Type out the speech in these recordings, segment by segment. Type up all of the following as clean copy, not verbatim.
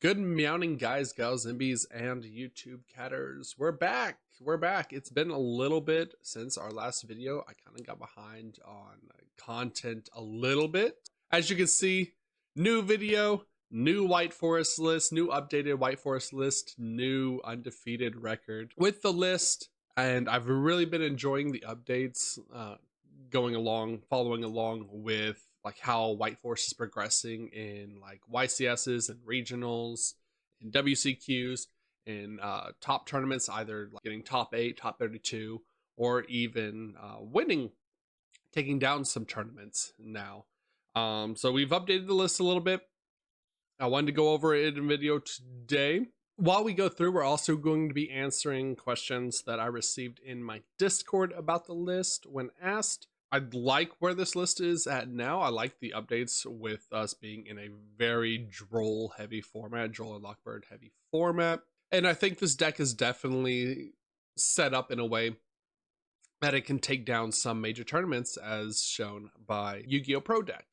Good meowing guys, gals, zombies, and YouTube catters. We're back. We're back. It's been a little bit since our last video. I kind of got behind on content a little bit. As you can see, new video, new White Forest list, new updated White Forest list, new undefeated record with the list. And I've really been enjoying the updates, going along, following along with like how White Forest is progressing in like YCSs and regionals and WCQs in top tournaments, either like getting top 8, top 32, or even winning, taking down some tournaments now. So we've updated the list a little bit. I wanted to go over it in video today. While we go through, we're also going to be answering questions that I received in my Discord about the list when asked. I like where this list is at now. I like the updates with us being in a very Droll heavy format, Droll and Lockbird heavy format. And I think this deck is definitely set up in a way that it can take down some major tournaments as shown by Yu-Gi-Oh! Pro deck.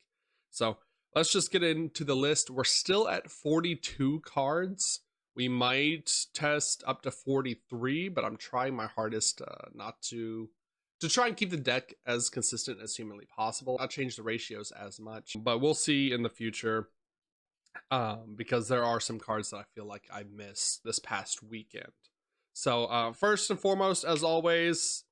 So let's just get into the list. We're still at 42 cards. We might test up to 43, but I'm trying my hardest not to try and keep the deck as consistent as humanly possible. I'll change the ratios as much, but we'll see in the future because there are some cards that I feel like I missed this past weekend. So first and foremost, as always,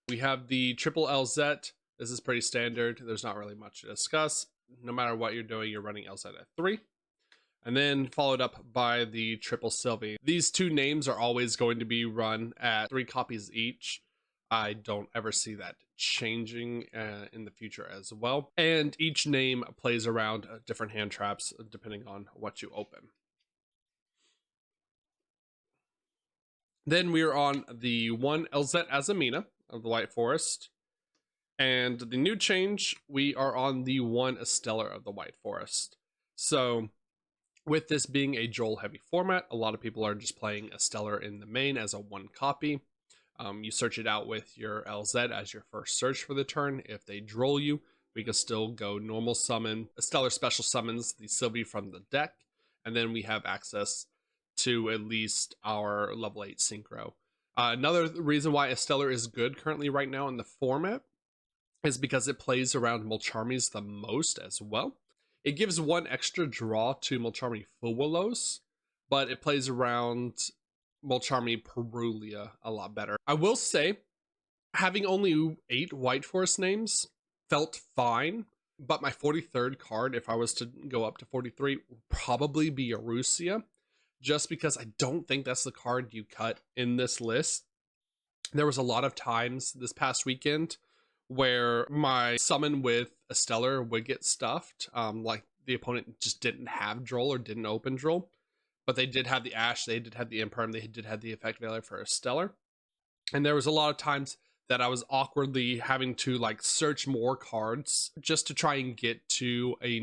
we have the triple LZ. This is pretty standard. There's not really much to discuss. No matter what you're doing, you're running LZ at 3. And then followed up by the triple Sylvie. These two names are always going to be run at 3 copies each. I don't ever see that changing in the future as well. And each name plays around different hand traps depending on what you open. Then we are on the 1 LZ Azamina of the White Forest. And the new change, we are on the 1 Stellar of the White Forest. So with this being a Droll heavy format, a lot of people are just playing a Stellar in the main as a 1 copy. You search it out with your LZ as your first search for the turn. If they Droll you, we can still go normal summon, a Stellar special summons the Sylvie from the deck, and then we have access to at least our level 8 synchro. Another reason why a Stellar is good currently right now in the format is because it plays around Mulcharmies the most as well. It gives 1 extra draw to Mulcharmy Fuwalos, but it plays around Mulcharmy Perulia a lot better. I will say, having only 8 White Forest names felt fine, but my 43rd card, if I was to go up to 43, would probably be Arusia, just because I don't think that's the card you cut in this list. There was a lot of times this past weekend where my summon with a Stellar would get stuffed, like the opponent just didn't have Droll or didn't open Droll. But they did have the Ash, they did have the Imperm, they did have the Effect Veiler for a Stellar. And there was a lot of times that I was awkwardly having to like search more cards just to try and get to a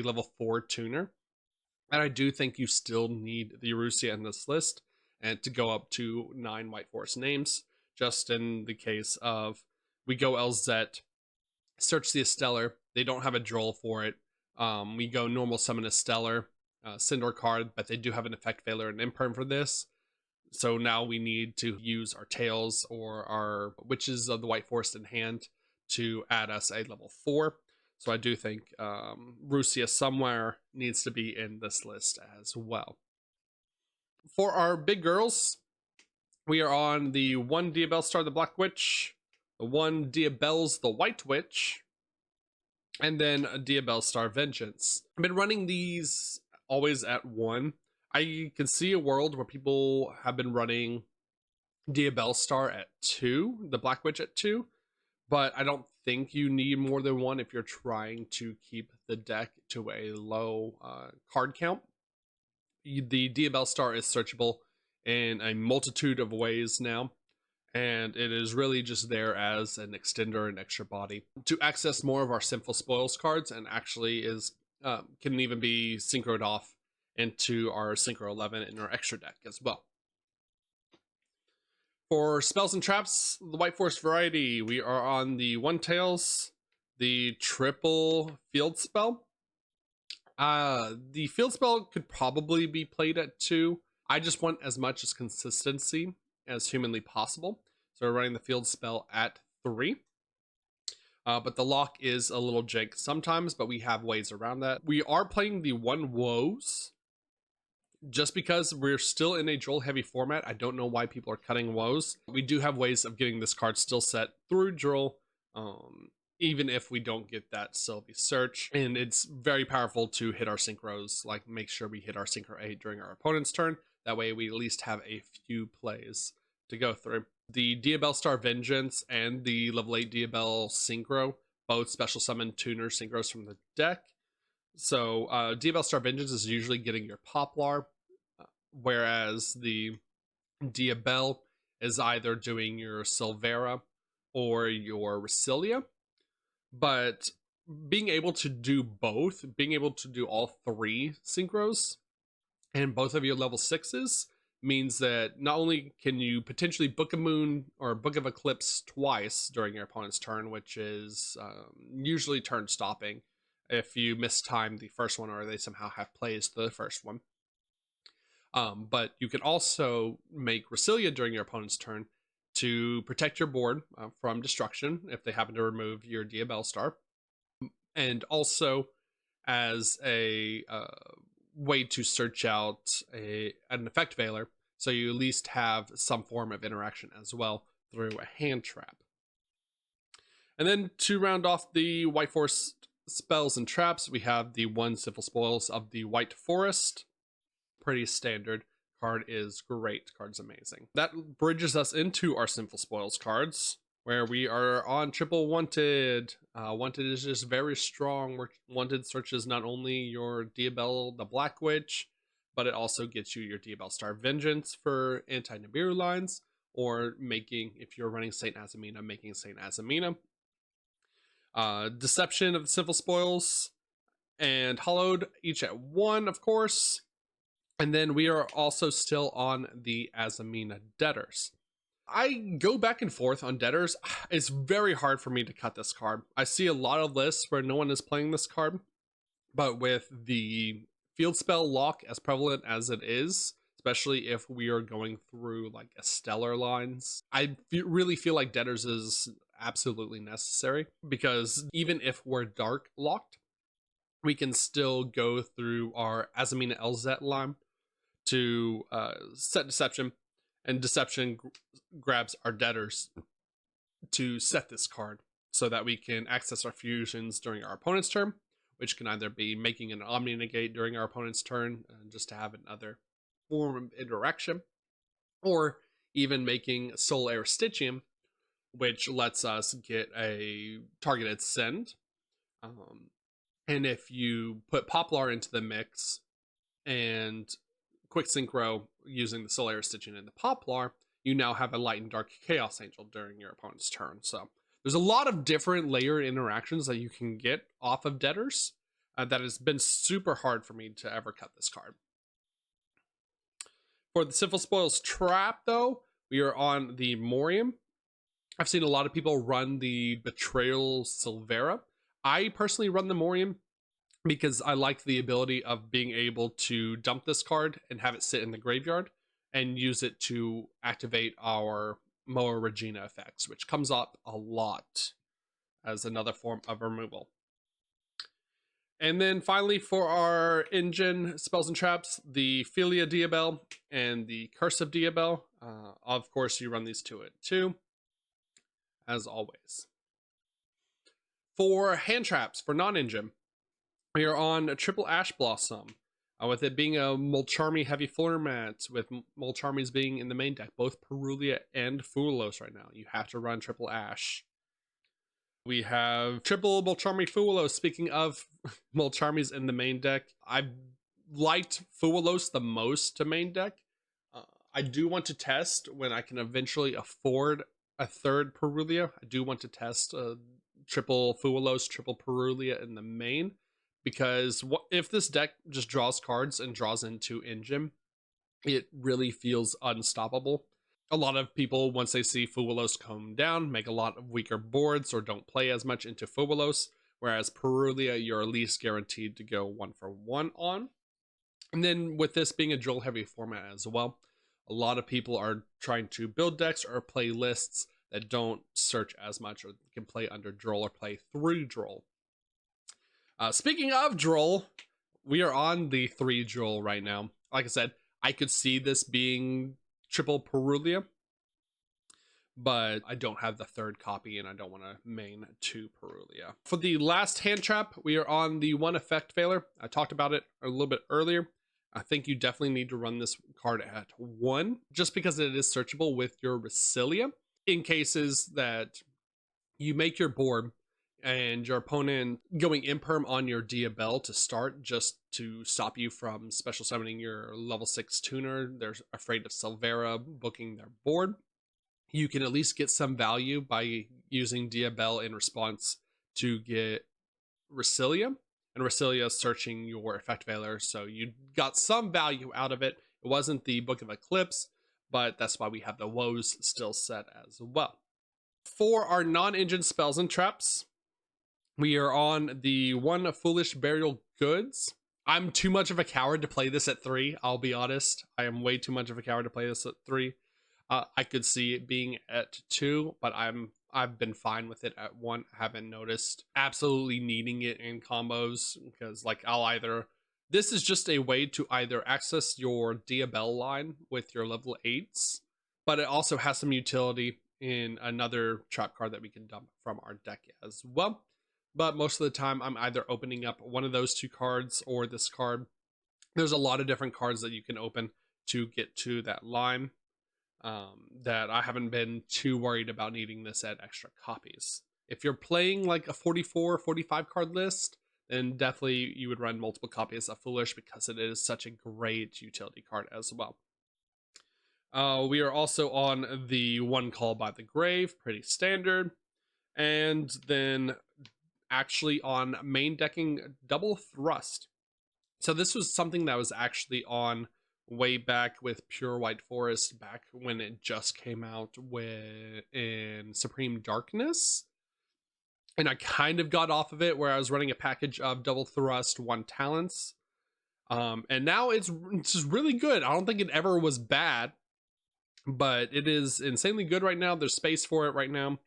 level 4 tuner. And I do think you still need the Arusia in this list and to go up to 9 White Forest names, just in the case of we go LZ, search the Stellar, they don't have a Droll for it. We go normal summon a Stellar, Sindor card, but they do have an Effect Veiler and Imperm for this. So now we need to use our Tails or our Witches of the White Forest in hand to add us a level 4. So I do think Rusia somewhere needs to be in this list as well. For our big girls, we are on the 1 Diabell Star the Black Witch, the 1 Diabell's the White Witch, and then a Diabell Star Vengeance. I've been running these always at 1. I can see a world where people have been running Diabell Star at 2, the Black Witch at 2, but I don't think you need more than 1 if you're trying to keep the deck to a low card count. The Diabell Star is searchable in a multitude of ways now, and it is really just there as an extender and extra body to access more of our Sinful Spoils cards, and actually is can even be synchroed off into our Synchro 11 in our extra deck as well. For spells and traps, the White Forest variety, we are on the 1 Tails, the triple field spell, The field spell could probably be played at 2. I just want as much as consistency as humanly possible. So we're running the field spell at 3. But the lock is a little jank sometimes, but we have ways around that. We are playing the 1 woes. Just because we're still in a Droll heavy format, I don't know why people are cutting woes. We do have ways of getting this card still set through Droll, even if we don't get that Sylvie search. And it's very powerful to hit our synchros, like make sure we hit our synchro 8 during our opponent's turn. That way we at least have a few plays to go through. The Diabell Star Vengeance and the level 8 Diabell Synchro, both special summon tuner synchros from the deck. So Diabell Star Vengeance is usually getting your Poplar, whereas the Diabell is either doing your Silvera or your Resilia. But being able to do both, being able to do all 3 synchros and both of your level 6s means that not only can you potentially book a moon or book of eclipse twice during your opponent's turn, which is usually turn stopping if you mistime the first one or they somehow have plays to the first one. But you can also make Resilia during your opponent's turn to protect your board from destruction if they happen to remove your Diabell Star. And also as a way to search out an effect veiler, so you at least have some form of interaction as well through a hand trap. And then to round off the White Forest spells and traps, we have the 1 Sinful Spoils of the White Forest. Pretty standard. Card is great. Card's amazing. That bridges us into our Sinful Spoils cards, where we are on triple Wanted. Wanted is just very strong. Wanted searches not only your Diabell the Black Witch, but it also gets you your Diabell Star Vengeance for anti-Nibiru lines, or making, if you're running Saint Azamina, making Saint Azamina. Deception of the Sinful Spoils, and Hollowed, each at 1, of course. And then we are also still on the Azamina Debtors. I go back and forth on Debtors. It's very hard for me to cut this card. I see a lot of lists where no one is playing this card, but with the field spell lock as prevalent as it is, especially if we are going through like a stellar lines, I really feel like Debtors is absolutely necessary, because even if we're dark locked, we can still go through our Azamina LZ line to set Deception, and Deception grabs our Debtors to set this card so that we can access our fusions during our opponent's turn, which can either be making an Omni Negate during our opponent's turn, just to have another form of interaction, or even making Soul Aristichium, which lets us get a targeted send. And if you put Poplar into the mix and quick synchro using the Soul Aristichium and the Poplar, you now have a Light and Dark Chaos Angel during your opponent's turn. So there's a lot of different layered interactions that you can get off of Debtors that has been super hard for me to ever cut this card. For the Sinful Spoils trap, though, we are on the Morium. I've seen a lot of people run the Betrayal Silvera. I personally run the Morium because I like the ability of being able to dump this card and have it sit in the graveyard and use it to activate our Moa Regina effects, which comes up a lot as another form of removal. And then finally, for our engine spells and traps, the Philia Diabell and the Curse of Diabell. Of course, you run these 2 at 2, as always. For hand traps, for non-engine, we are on a triple Ash Blossom, with it being a Molcharmy heavy format, with Molcharmies being in the main deck, both Perulia and Fuelos right now. You have to run triple Ash. We have triple Molcharmy Fuelos. Speaking of Molcharmies in the main deck, I've liked Fuelos the most to main deck. I do want to test when I can eventually afford a 3rd Perulia. I do want to test triple Fuelos, triple Perulia in the main, because if this deck just draws cards and draws into engine, it really feels unstoppable. A lot of people, once they see Fuelos come down, make a lot of weaker boards or don't play as much into Fuelos, whereas Perulia, you're at least guaranteed to go 1-for-1 on. And then with this being a Droll heavy format as well, a lot of people are trying to build decks or play lists that don't search as much or can play under Droll or play through Droll. Speaking of Droll, we are on the 3 Droll right now. Like I said, I could see this being triple Perulia, but I don't have the 3rd copy and I don't want to main 2 Perulia. For the last hand trap, we are on the 1 effect failure. I talked about it a little bit earlier. I think you definitely need to run this card at 1, just because it is searchable with your Resilient in cases that you make your board and your opponent going imperm on your Diabell to start, just to stop you from special summoning your level 6 tuner. They're afraid of Silvera booking their board. You can at least get some value by using Diabell in response to get Resilient, and Resilient searching your effect failure, so you got some value out of it. It wasn't the Book of Eclipse, but that's why we have the woes still set as well. For our non-engine spells and traps, we are on the 1 Foolish Burial Goods. I'm too much of a coward to play this at 3, I'll be honest. I am way too much of a coward to play this at 3. I could see it being at 2, but I've been fine with it at 1. I haven't noticed absolutely needing it in combos, because like this is just a way to either access your Diabell line with your level 8s, but it also has some utility in another trap card that we can dump from our deck as well. But most of the time I'm either opening up one of those 2 cards or this card. There's a lot of different cards that you can open to get to that line. That I haven't been too worried about needing this at extra copies. If you're playing like a 44, 45 card list, then definitely you would run multiple copies of Foolish, because it is such a great utility card as well. We are also on the 1 Call by the Grave, pretty standard. And then actually on main decking Double Thrust. So this was something that was actually on way back with Pure White Forest, back when it just came out in Supreme Darkness, and I kind of got off of it where I was running a package of Double Thrust 1 talents, and now it's just really good. I don't think it ever was bad, but it is insanely good right now. There's space for it right now.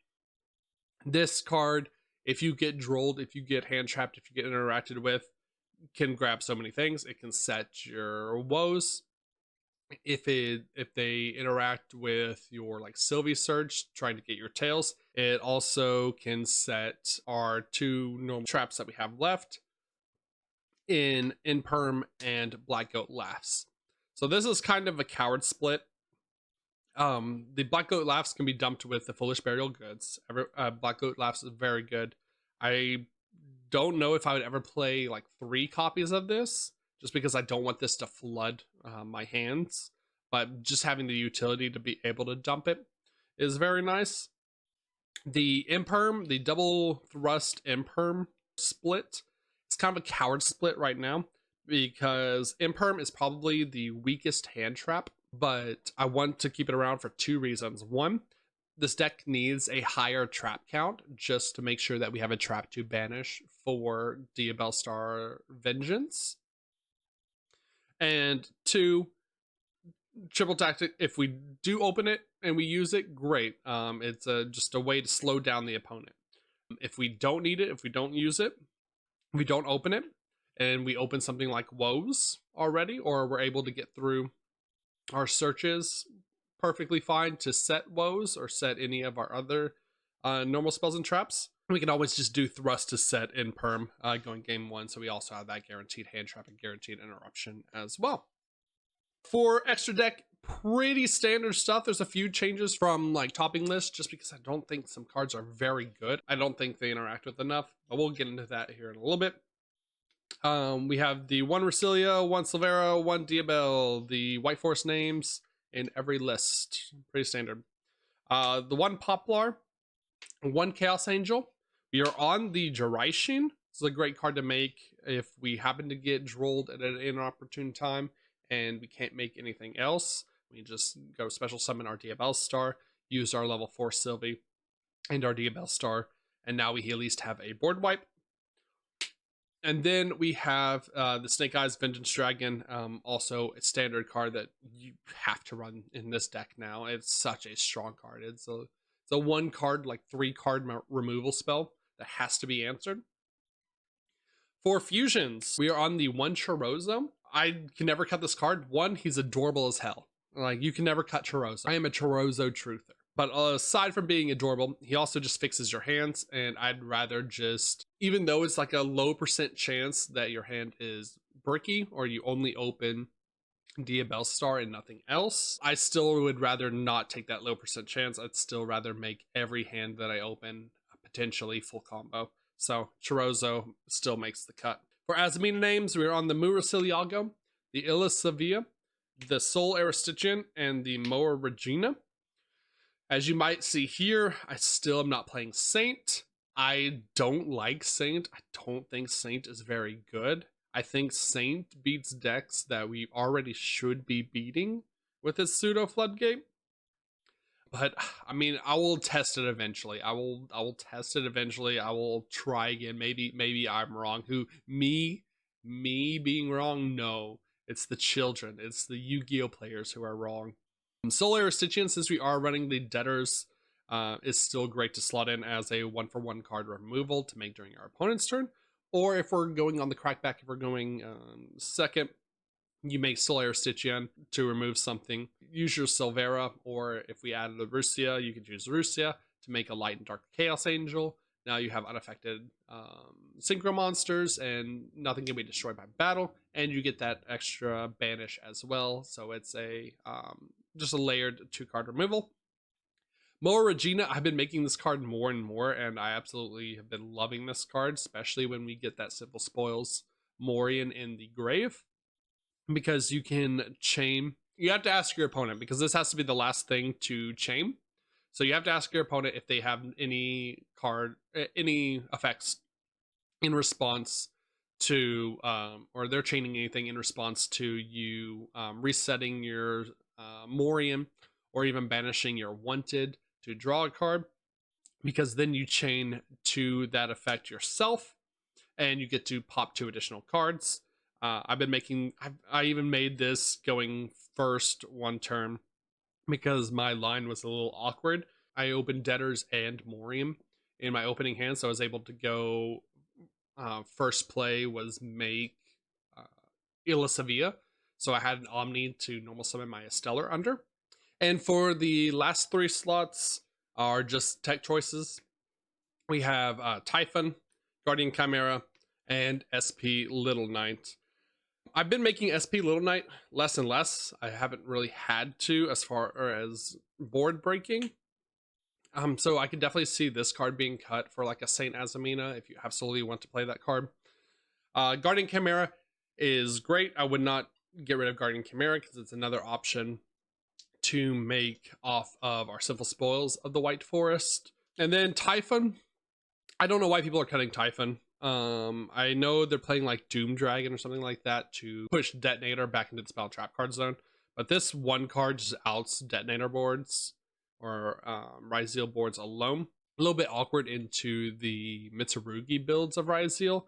This card, if you get drolled, if you get hand trapped, if you get interacted with, can grab so many things. It can set your woes. If they interact with your like Sylvie Surge trying to get your tails, it also can set our 2 normal traps that we have left in Perm and Black Goat Laughs. So this is kind of a coward split. The Black Goat Laughs can be dumped with the Foolish Burial Goods. Black Goat Laughs is very good. I don't know if I would ever play like 3 copies of this, just because I don't want this to flood my hands, but just having the utility to be able to dump it is very nice. The Imperm, the Double Thrust Imperm split, it's kind of a coward split right now, because Imperm is probably the weakest hand trap, but I want to keep it around for 2 reasons. 1, this deck needs a higher trap count just to make sure that we have a trap to banish for Diabell Star Vengeance. And 2, triple tactic, if we do open it and we use it, great. It's just a way to slow down the opponent. If we don't need it, if we don't use it, we don't open it, and we open something like Woes already, or we're able to get through our searches perfectly fine to set Woes or set any of our other normal spells and traps, we can always just do Thrust to set in Perm going game 1, so we also have that guaranteed hand trap and guaranteed interruption as well. For extra deck, pretty standard stuff. There's a few changes from like topping list, just because I don't think some cards are very good. I don't think they interact with enough, but we'll get into that here in a little bit. We have the 1 Resilio, 1 Silvera, 1 Diabell, the White Force names in every list. Pretty standard. The 1 Poplar, 1 Chaos Angel. We are on the Jiraishin. This is a great card to make if we happen to get drolled at an inopportune time and we can't make anything else. We just go special summon our Diabell Star, use our level 4 Sylvie and our Diabell Star, and now we at least have a board wipe. And then we have the Snake Eyes Vengeance Dragon, also a standard card that you have to run in this deck now. It's such a strong card. It's a 1 card, like 3 card removal spell that has to be answered. For fusions, we are on the 1 Chorozo. I can never cut this card. 1, he's adorable as hell. Like, you can never cut Chorozo. I am a Chorozo truther. But aside from being adorable, he also just fixes your hands, and I'd rather just, even though it's like a low % chance that your hand is bricky or you only open Diabellstar and nothing else, I still would rather not take that low % chance. I'd still rather make every hand that I open a potentially full combo. So Chorozo still makes the cut. For Azamina names, we're on the Muraciliago, the Ilisavia, the Soul Aristichian, and the Moa Regina. As you might see here, I still am not playing Saint. I don't like Saint. I don't think Saint is very good. I think Saint beats decks that we already should be beating with his pseudo floodgate. But I mean, I will test it eventually. I will test it eventually. I will try again. Maybe I'm wrong. Me being wrong? No. It's the children. It's the Yu-Gi-Oh players who are wrong. Soul Aristichian, since we are running the Debtors, is still great to slot in as a 1-for-1 card removal to make during our opponent's turn. Or if we're going on the crackback, if we're going second, you make Soul Aristichian to remove something. Use your Silvera, or if we added a Rusia, you could use Rusia to make a Light and Dark Chaos Angel. Now you have unaffected synchro monsters, and nothing can be destroyed by battle, and you get that extra banish as well. So it's a just a layered 2-card removal. Moa Regina, I've been making this card more and more, and I absolutely have been loving this card, especially when we get that Simple Spoils Morium in the grave, because you can chain. You have to ask your opponent, because this has to be the last thing to chain. So you have to ask your opponent if they have any effects in response to, or they're chaining anything in response to you resetting your Morium, or even banishing your Wanted to draw a card, because then you chain to that effect yourself, and you get to pop 2 additional cards. I even made this going first 1 turn, because my line was a little awkward. I opened Debtors and Morium in my opening hand, so I was able to go first play was make Ilisavia, so I had an Omni to normal summon my Stellar under. And for the last 3 slots are just tech choices. We have Typhon, Guardian Chimera, and SP Little Knight. I've been making SP Little Knight less and less. I haven't really had to, as far as board breaking. So I could definitely see this card being cut for like a Saint Azamina if you absolutely want to play that card. Guardian Chimera is great. I would not get rid of Guardian Chimera because it's another option to make off of our Simple Spoils of the White Forest. And then Typhon, I don't know why people are cutting Typhon. I know they're playing like Doom Dragon or something like that to push Detonator back into the spell trap card zone, but this 1 card just outs Detonator boards or Ryzeal boards alone. A little bit awkward into the Mitsurugi builds of Ryzeal,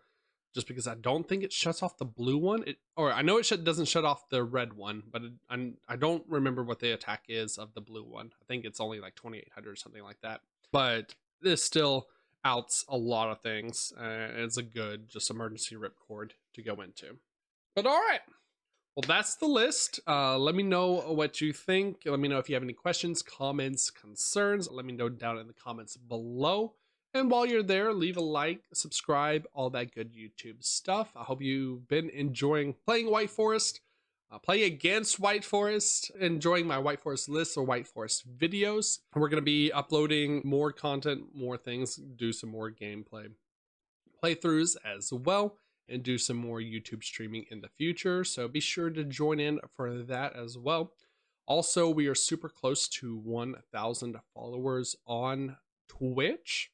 just because I don't think it shuts off the blue one. Or I know it doesn't shut off the red one, but I don't remember what the attack is of the blue one. I think it's only like 2800 or something like that. But this still outs a lot of things. It's a good just emergency ripcord to go into. But all right. Well, that's the list. Let me know what you think. Let me know if you have any questions, comments, concerns. Let me know down in the comments below. And while you're there, leave a like, subscribe, all that good YouTube stuff. I hope you've been enjoying playing White Forest, playing against White Forest, enjoying my White Forest lists or White Forest videos. We're going to be uploading more content, more things, do some more gameplay playthroughs as well, and do some more YouTube streaming in the future. So be sure to join in for that as well. Also, we are super close to 1,000 followers on Twitch.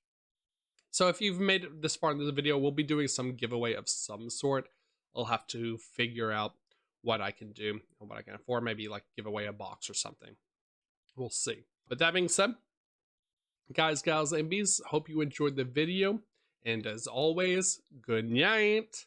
So if you've made it this far into the video, we'll be doing some giveaway of some sort. I'll have to figure out what I can do and what I can afford. Maybe like give away a box or something. We'll see. But that being said, guys, gals, and bees, hope you enjoyed the video. And as always, good night.